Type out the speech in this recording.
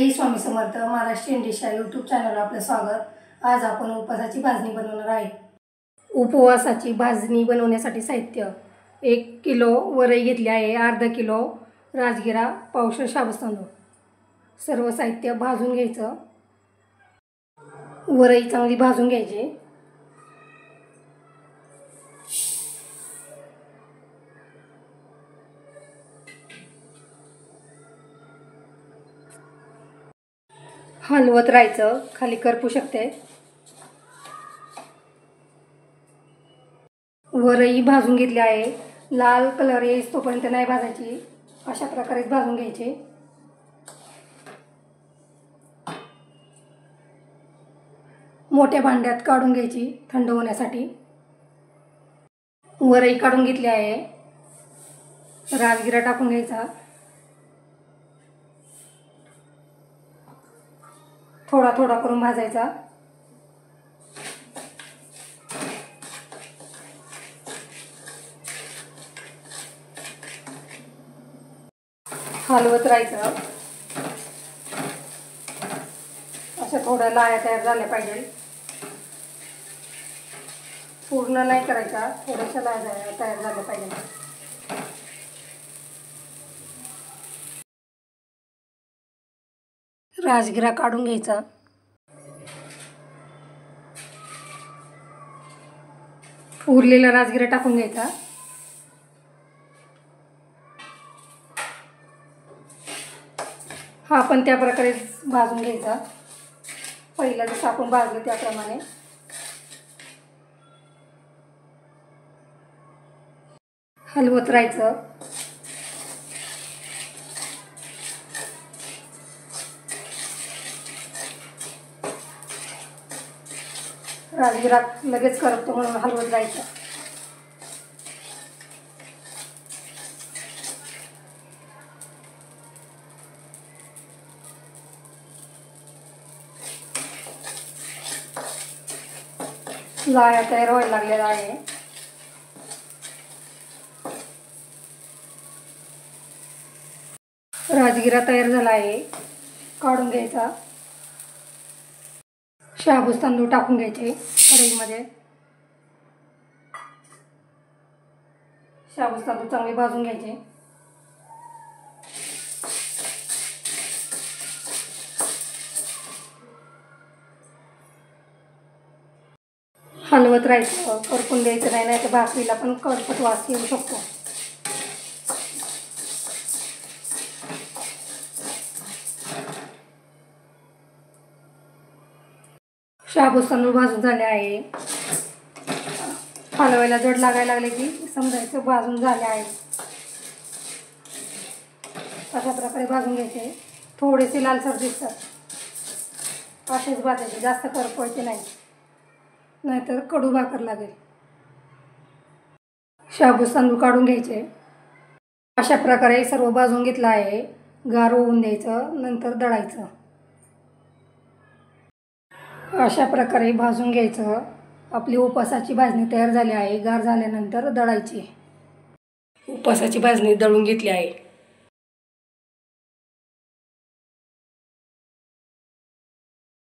जय Swami Samarth Maharashtrian dish या YouTube चॅनलला आपलं स्वागत। आज आपण उपवासाची भाजणी बनवणार आहे। उपवासाची भाजणी बनवण्यासाठी साहित्य 1 किलो वरई घेतली आहे, अर्धा किलो राजगिरा, पावशेर शाबूत तांदूळ। सर्व साहित्य भाजून घ्यायचं। वरई चांगली भाजून घ्यायची। हलवत राहायचं, खाली करपू शकते। वरई भाजून घेतली आहे, लाल कलर येस तोपर्यंत नाही भाजायची, अशा प्रकारे भाजून घ्यायचे। मोठ्या भांड्यात काढून घ्यायची थंड होण्यासाठी। वरई काढून घेतली आहे, राजगिरा टाकून घ्यायचा। थोडा थोडा करून भाजायचा। हलवत राहायचं, अशा थोड्या लाह्या तयार झाल्या पाहिजे। पूर्ण नाही करायचा, थोड्याशा लाह्या तयार झाल्या पाहिजे। राजगिरा काढून घ्यायचा। उरलेला राजगिरा टाकून घ्यायचा। हा पण त्या प्रकारे भाजून घ्यायचा, पहिला जसं आपण भाजलं त्याप्रमाणे। हलवत राहायचं। राजगिरा लगेच करपतो म्हणून हलवत जायचं। लाह्या तयार व्हायला लागलेला आहे। राजगिरा तयार झाला आहे, काढून घ्यायचा। शाबूत तांदूळ टाकून घ्यायचे कढईमध्ये। शाबूत तांदूळ चांगले भाजून घ्यायचे। हलवत राहायचं, करपून द्यायचं नाही, नाही तर भाकरीला पण करपट वास येऊ शकतो। शाबूत तांदूळ भाजून झाले आहे। हलवायला जड लागायला लागले की समजायचं भाजून झाले आहे। अशा प्रकारे भाजून घ्यायचे। थोडेसे लालसर दिसतात, असेच भाजायचे, जास्त करपवायचे नाही, नाहीतर कडू भाकर लागेल। शाबूत तांदूळ काढून घ्यायचे। अशा प्रकारे सर्व भाजून घेतलं आहे, गार होऊन द्यायचं, नंतर दळायचं। अशा प्रकारे भाजून घ्यायचं। आपली उपवासाची भाजणी तयार झाली आहे, गार झाल्यानंतर दळायची। उपवासाची भाजणी दळून घेतली आहे।